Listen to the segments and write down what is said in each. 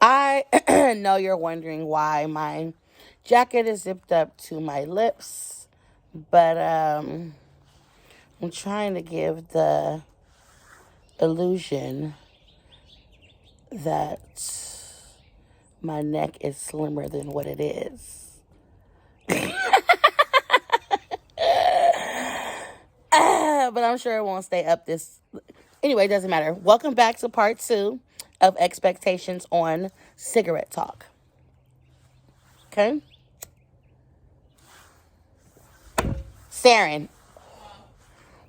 I know you're wondering why my jacket is zipped up to my lips, but I'm trying to give the illusion that my neck is slimmer than what it is. But I'm sure it won't stay up this. Anyway, it doesn't matter. Welcome back to part two of Expectations on Cigarette Talk. Okay? Saren,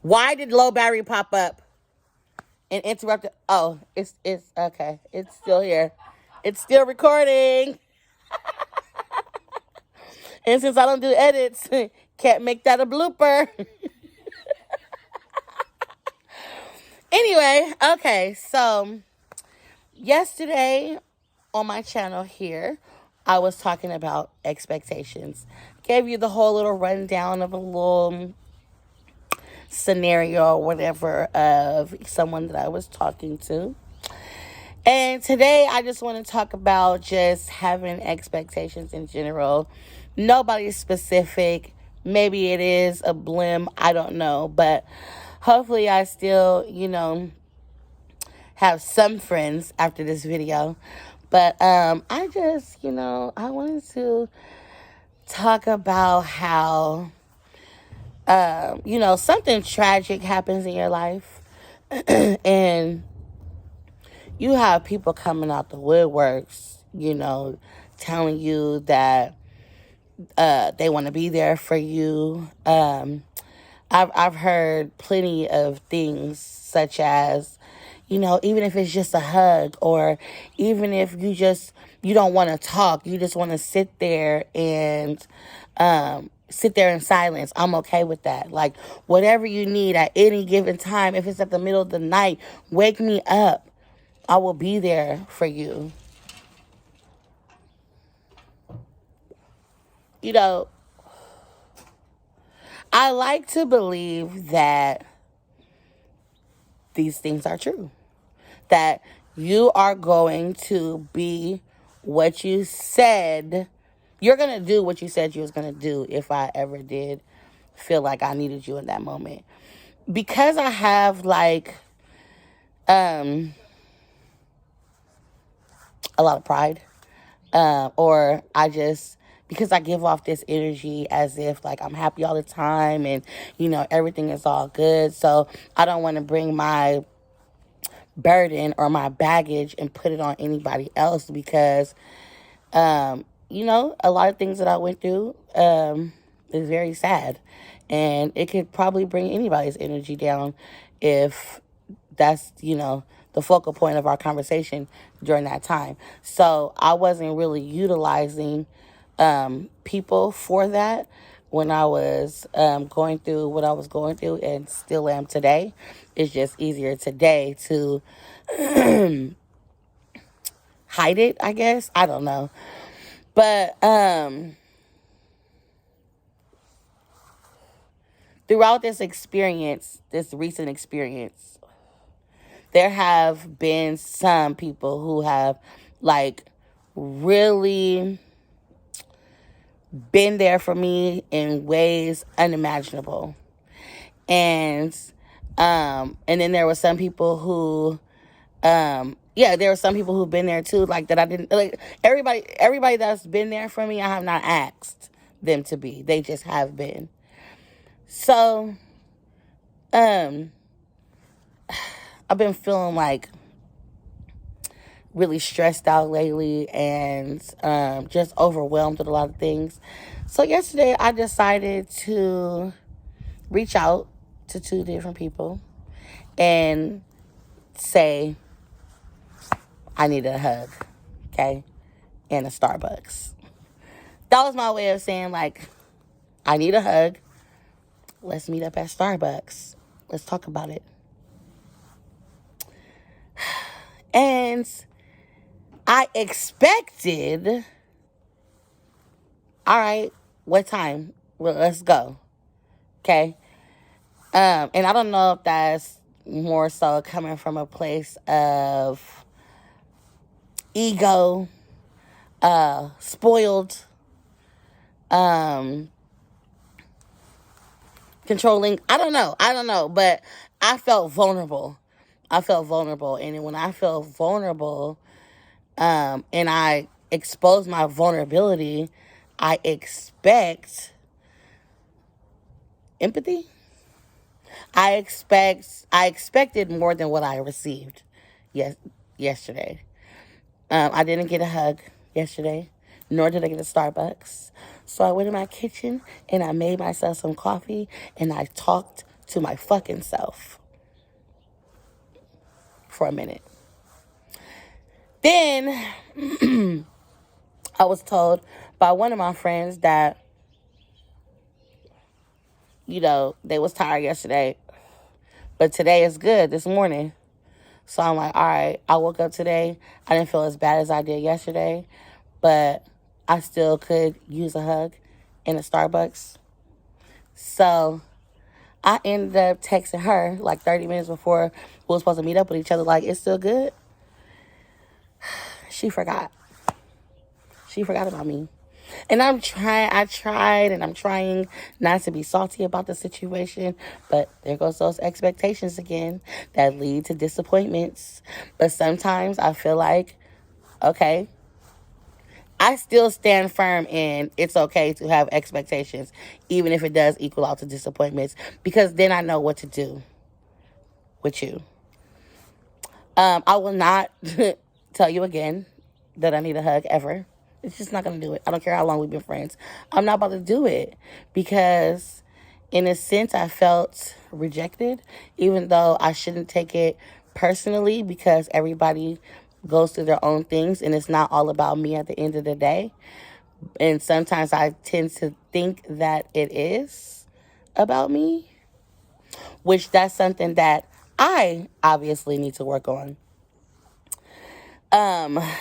why did low battery pop up and interrupt? Oh, it's okay. It's still here. It's still recording. And since I don't do edits, can't make that a blooper. Anyway, okay, so yesterday on my channel here, I was talking about expectations. Gave you the whole little rundown of a little scenario or whatever of someone that I was talking to. And today I just want to talk about just having expectations in general. Nobody's specific. Maybe it is a blim. I don't know. But hopefully I still, have some friends after this video. But I just, I wanted to talk about how, something tragic happens in your life. And you have people coming out the woodworks, telling you that they want to be there for you. I've heard plenty of things such as, even if it's just a hug, or even if you don't want to talk, you just want to sit there and sit there in silence. I'm okay with that. Like, whatever you need at any given time, if it's at the middle of the night, wake me up. I will be there for you. You know, I like to believe that these things are true. That you are going to be what you said. You're going to do what you said you was going to do if I ever did feel like I needed you in that moment. Because I have a lot of pride, or because I give off this energy as if like I'm happy all the time and everything is all good. So I don't want to bring my burden or my baggage and put it on anybody else because a lot of things that I went through is very sad, and it could probably bring anybody's energy down if that's the focal point of our conversation during that time. So I wasn't really utilizing people for that when I was going through what I was going through, and still am today. It's just easier today to hide it, I guess. I don't know. But throughout this experience, this recent experience, there have been some people who have really been there for me in ways unimaginable. And then there were some people who there were some people who've been there too, like that I didn't like. Everybody that's been there for me, I have not asked them to be. They just have been. So I've been feeling really stressed out lately, and just overwhelmed with a lot of things. So yesterday I decided to reach out to two different people and say I needed a hug, okay, and a Starbucks. That was my way of saying I need a hug. Let's meet up at Starbucks. Let's talk about it. And I expected, all right, what time? Well, let's go. Okay. And I don't know if that's more so coming from a place of ego, spoiled, um, controlling. I don't know, but I felt vulnerable. And when I feel vulnerable, and I expose my vulnerability, I expect empathy. I expected more than what I received. Yes, yesterday. I didn't get a hug yesterday, nor did I get a Starbucks. So I went in my kitchen and I made myself some coffee and I talked to my fucking self for a minute. Then I was told by one of my friends that, they was tired yesterday, but today is good this morning. So I'm like, all right, I woke up today. I didn't feel as bad as I did yesterday, but I still could use a hug in a Starbucks. So I ended up texting her like 30 minutes before we were supposed to meet up with each other, like, it's still good. She forgot. She forgot about me. And I tried and I'm trying not to be salty about the situation, but there goes those expectations again that lead to disappointments. But sometimes I feel like, okay, I still stand firm in it's okay to have expectations, even if it does equal out to disappointments, because then I know what to do with you. I will not tell you again that I need a hug ever. It's just not going to do it. I don't care how long we've been friends. I'm not about to do it because, in a sense, I felt rejected, even though I shouldn't take it personally because everybody goes through their own things and it's not all about me at the end of the day. And sometimes I tend to think that it is about me, which that's something that I obviously need to work on.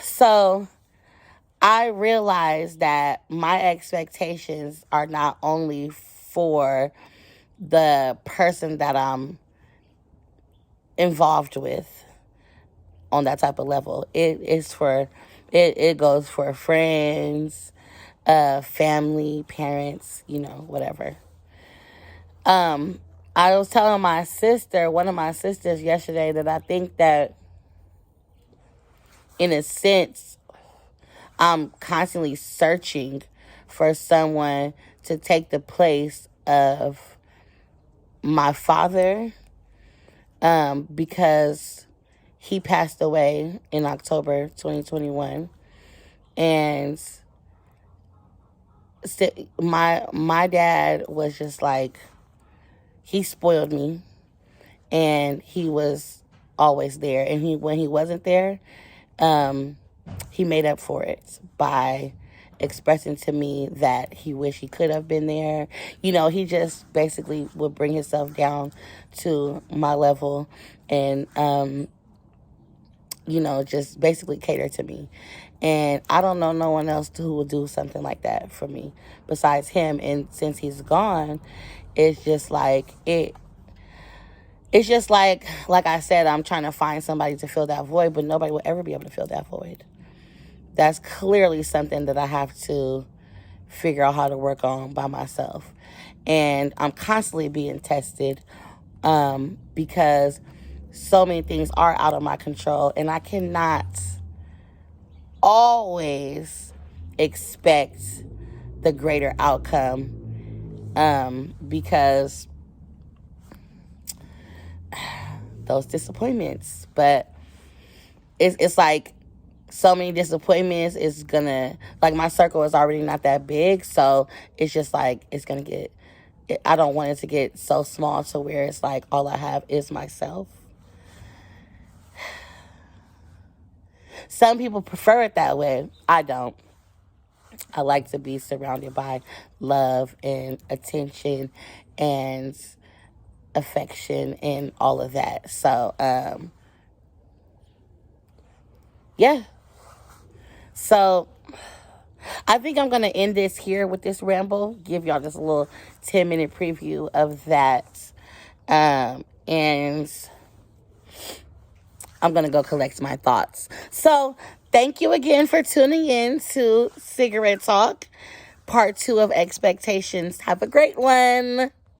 So I realized that my expectations are not only for the person that I'm involved with on that type of level. It goes for friends, family, parents, whatever. I was telling one of my sisters yesterday, that I think that in a sense, I'm constantly searching for someone to take the place of my father, because he passed away in October 2021. And my dad was just like, he spoiled me, and he was always there. And when he wasn't there, he made up for it by expressing to me that he wished he could have been there. He just basically would bring himself down to my level and, just basically cater to me. And I don't know no one else who would do something like that for me besides him. And since he's gone, it's just like like I said, I'm trying to find somebody to fill that void, but nobody will ever be able to fill that void. That's clearly something that I have to figure out how to work on by myself. And I'm constantly being tested, because so many things are out of my control, and I cannot always expect the greater outcome, because those disappointments. But it's like so many disappointments is gonna, like, my circle is already not that big, so it's just like it's gonna get, I don't want it to get so small to where it's like all I have is myself. Some people prefer it that way. I don't. I like to be surrounded by love and attention and affection and all of that. So, yeah. So, I think I'm going to end this here with this ramble, give y'all just a little 10-minute preview of that. And I'm going to go collect my thoughts. So, thank you again for tuning in to Cigarette Talk, part 2 of Expectations. Have a great one.